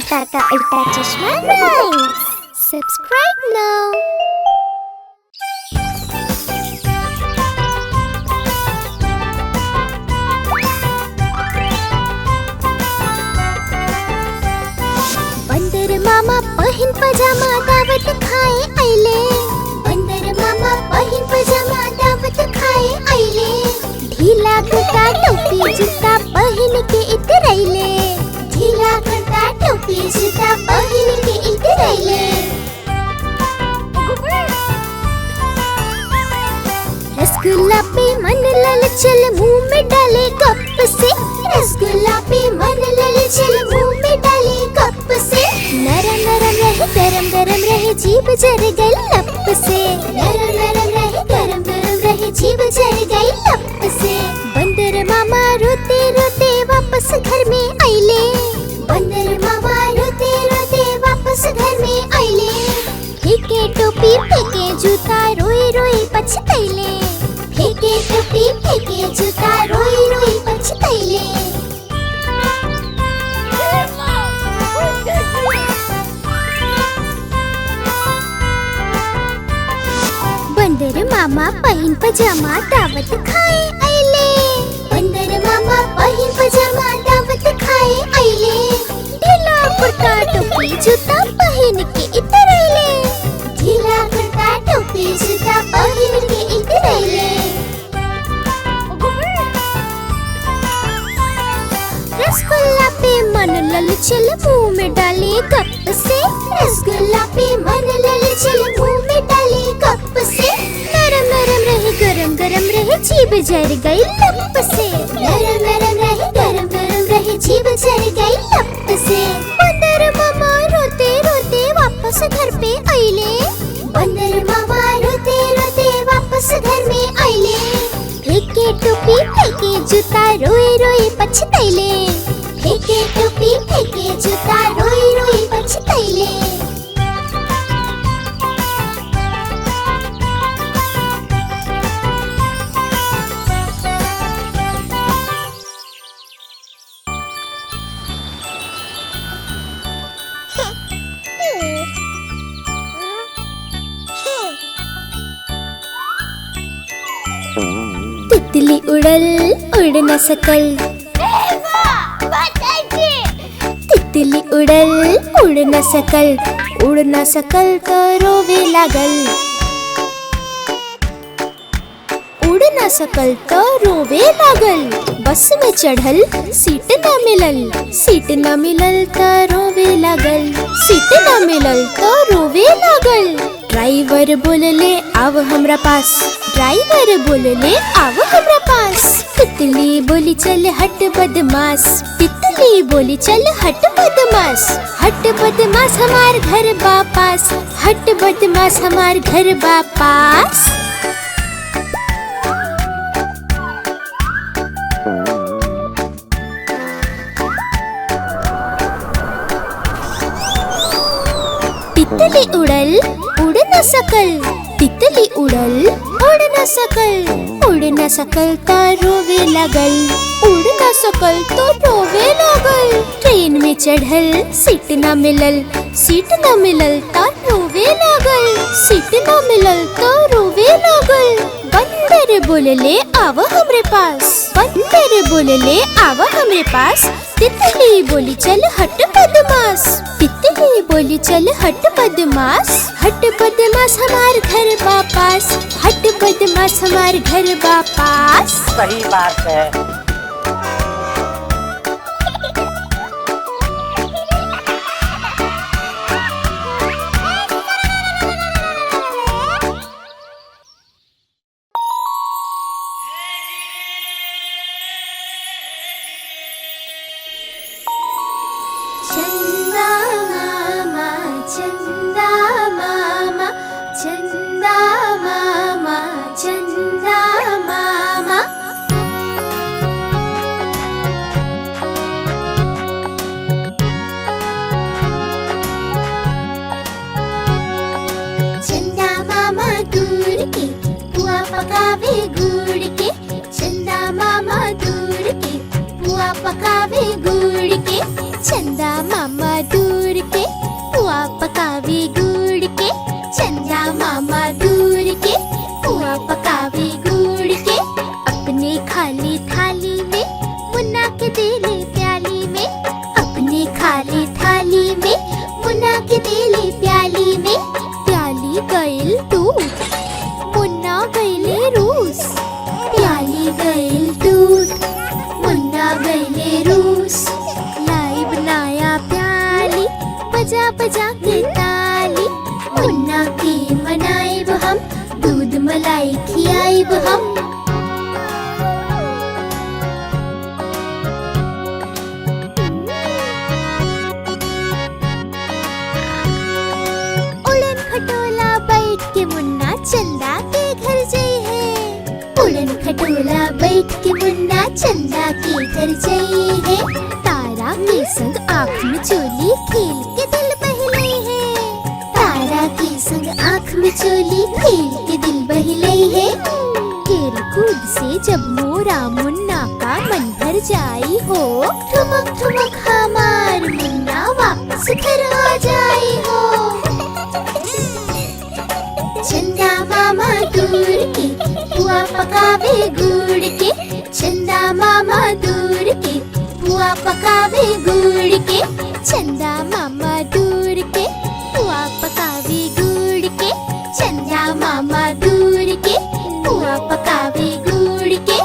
सितार का उल्टा चश्मा राइम्स। सब्सक्राइब नाउ। बंदर मामा पहिन पजामा दावत खाए आइले। बंदर मामा पहिन पजामा दावत खाए आइले। ढीला कुर्ता टोपी जूता पहिन के इतरैले। ढीला कुर्ता टोपी जूता पहिन के इतरैले। रसगुल्ला पे मन ललचल मुंह में डाले कप से। रसगुल्ला पे मन ललचल मुंह में डाले कप से। नरम नरम रहे गरम गरम रहे जीभ जर गई लप से। नरम नरम रहे गरम गरम रहे जीभ जर गई लप से। बंदर मामा रोते रोते वापस घर में आइले। बंदर मामा रोते रोते वापस घर में आइले। फेंके टोपी फेंके जूता रोई रोई पछतैले। फेंके टोपी फेंके जूता रोई रोई पछतैले। बंदर मामा पहिन पजामा दावत खाए आइले। बंदर मामा पहिन पजामा दावत खाए आइले। ढीला कुर्ता टोपी जूता पहिन के इतरैले। ढीला कुर्ता टोपी जूता पहिन के इतरैले। रसगुल्ला पे मन ललचल मुंह में डाले कप से। रसगुल्ला पे मन ललचल मुंह में डाले कप से। नरम नरम रहे गरम गरम रहे जीभ जर गई लप से। नरम नरम रहे गरम गरम रहे जीभ जर गई लप से। बंदर मामा रोते रोते वापस घर पे आइले। बंदर मामा रोते रोते वापस घर में आइले। फेंके टोपी फेंके जूता रोई रोई पछतैले। फेंके टोपी फेंके जूता रोई रोई पछतैले। तितली उड़ल उड़ न सकल। तितली उड़ल उड़ न सकल। उड़ न सकल तो रोवे लागल। उड़ न सकल तो रोवे लागल। बस में चढ़ल सीट न मिलल। सीट न मिलल तो रोवे लागल। सीट न मिलल तो रोवे लागल। ड्राइवर बोलले आव हमरा पास। ड्राइवर बोलले आव हमरा पास। तितली बोली चल हट बदमाश। तितली बोली चल हट बदमाश। हट बदमाश हमार घर वापस। हट बदमाश हमार घर वापस। तितली उड़ल उड़ न सकल। तितली उड़ल उड़ न सकल। उड़ न सकल तो रोवे लागल। उड़ न सकल तो रोवे लागल। ट्रेन में चढ़ल सीट न मिलल। सीट न मिलल तो रोवे लागल। सीट न मिलल तो रोवे लागल। बंदर बोलले आव हमरे पास। बंदर बोलले आव हमरे पास। तितली बोली चल हट बदमाश। तितली बोली चल हट बदमाश। हट बदमाश हमार घर वापस। हट बदमाश हमार घर वापस। सही बात है। चंदा मामा चंदा मामा चंदा मामा चंदा मामा। चंदा मामा दूर के पुआ पकावे गुड़ के। चंदा मामा दूर के पुआ पकावे गुड़ के। चंदा मामा दूर बजा के ताली। मुन्ना के मनाइब हम, दूध मलाई खियाइब हम। उड़न खटोला बैठ के मुन्ना चंदा के घर जाई है। उड़न खटोला बैठ के मुन्ना चंदा के घर जाई है। तारा के संग आँख में चोली खेल के दिल बहले है। तारा के संग आँख में चोली खेल के दिल बहले है। खेल कूद से जब मोरा मुन्ना का मन भर जाई हो, ठुमक ठुमक हमार मुन्ना वापस घर आ जाई हो। चंदा मामा दूर के पुआ पकावे गुड़ के। चंदा मामा दूर के पुआ पकावे गुड़ के। चंदा मामा दूर के पुआ पकावे गुड़ के। चंदा मामा दूर के पुआ पकावे गुड़ के।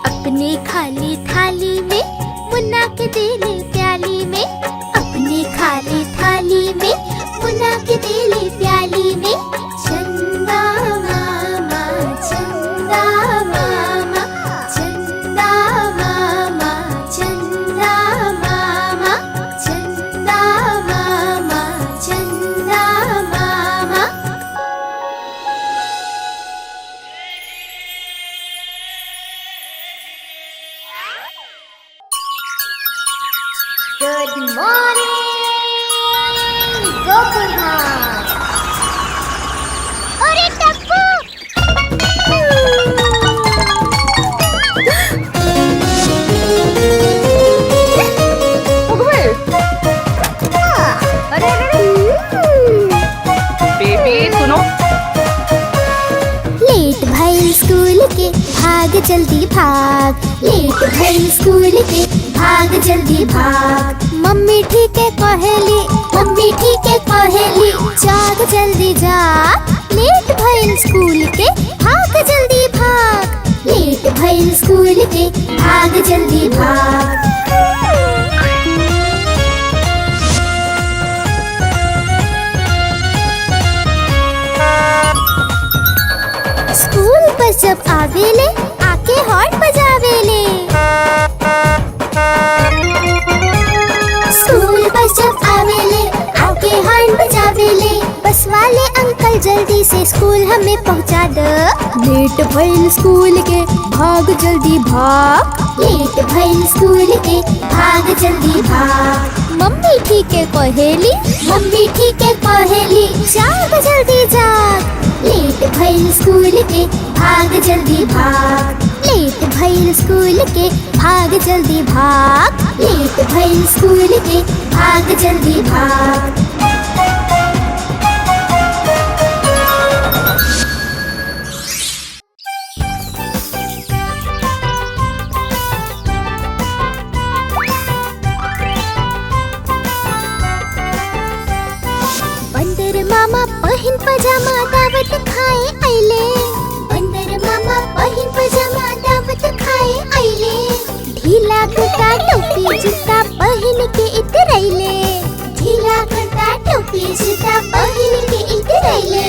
अपने खाली थाली में मुन्ना के देले प्याली में। अपने खाली थाली में मुन्ना के देले प्याली में। चंदा मामा चंदा मामा चंदा मामा चंदा मामा चंदा मामा चंदा मामा। Good morning Gokuldham. अरे टप्पू, बेबी सुनो। लेट भइल स्कूल के भाग जल्दी भाग। लेट भइल स्कूल के भाग जल्दी भाग। मम्मी ठीक है कहेली, मम्मी ठीक है कहेली, जाग जल्दी जाग। लेट भइल स्कूल के भाग जल्दी भाग। लेट भइल स्कूल के भाग जल्दी भाग। स्कूल बस जब आवेले आके हॉर्न बजावेले। स्कूल बस जब आवेले आके हॉर्न बजावेले। बस वाले अंकल जल्दी से स्कूल हमें पहुंचा दो। लेट भइल स्कूल के भाग जल्दी भाग। लेट भइल स्कूल के भाग जल्दी भाग। मम्मी ठीक है कहेली, मम्मी ठीक है कहेली, जाग जल्दी जाग। लेट भइल स्कूल के भाग जल्दी भाग। लेट भइल स्कूल के भाग जल्दी भाग। लेट भइल स्कूल के भाग जल्दी भाग। बंदर मामा पहिन पजामा दावत खाए आइले। बंदर मामा पहिन पजामा दावत खाए आइले। ढीला कुर्ता टोपी जूता पहिन के इधर आइले। ढीला कुर्ता टोपी जूता पहिन के इधर आइले।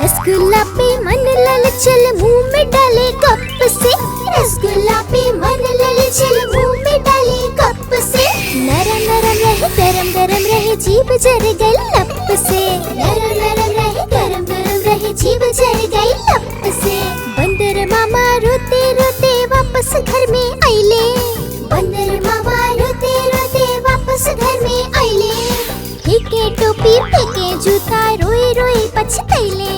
रसगुल्ला पे मन ललचल मुंह में डाले कप से। रसगुल्ला पे मन ललचल मुंह में डाले कप से। नरम नरम रहे गरम गरम रहे जीभ जर गई लप से। नरम नरम रहे गरम गरम रहे जीभ जर गई लप से। बंदर मामा रोते रोते वापस घर में आइले। बंदर मामा रोते रोते वापस घर में आइले। फेंके टोपी फेंके जूता रोई रोई पछतैले।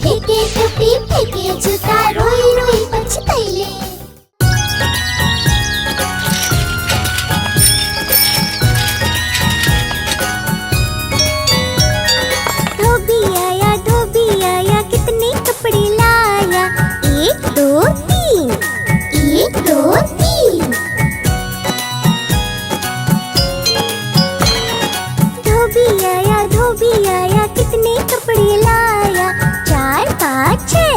फेंके टोपी फेंके जूता रोई रोई पछतैले। धोबी आया कितने कपड़े लाया। एक दो तीन, एक दो तीन। धोबी आया कितने कपड़े लाया। चार पाँच छः,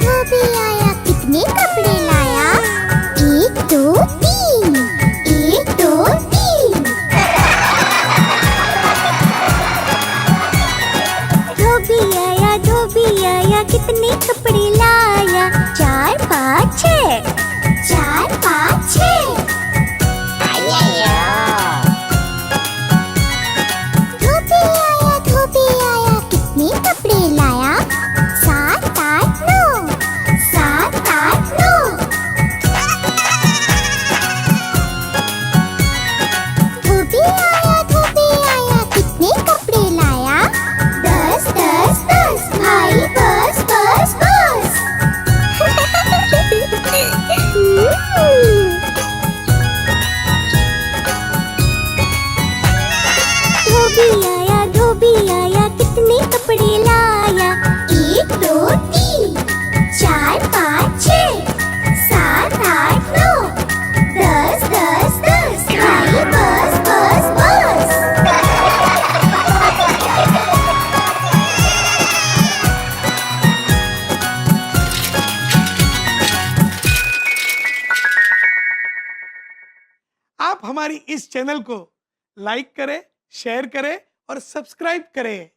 धोबी आया कितने कपड़े लाया? एक दो तीन, एक दो तीन। धोबी आया कितने कपड़े लाया? चार पाँच छः, चार पाँच छः। धोबी आया कितने कपड़े लाया? सात आठ नौ, सात आठ नौ। धोबी आया कितने कपड़े लाया? दस दस दस, भाई बस बस बस। धोबी आया कितने कपड़े लाया? एक दो तीन, चार पाँच छः, सात आठ नौ, दस दस दस, भाई बस बस बस। आप हमारी इस चैनल को लाइक करें, शेयर करें और सब्सक्राइब करें।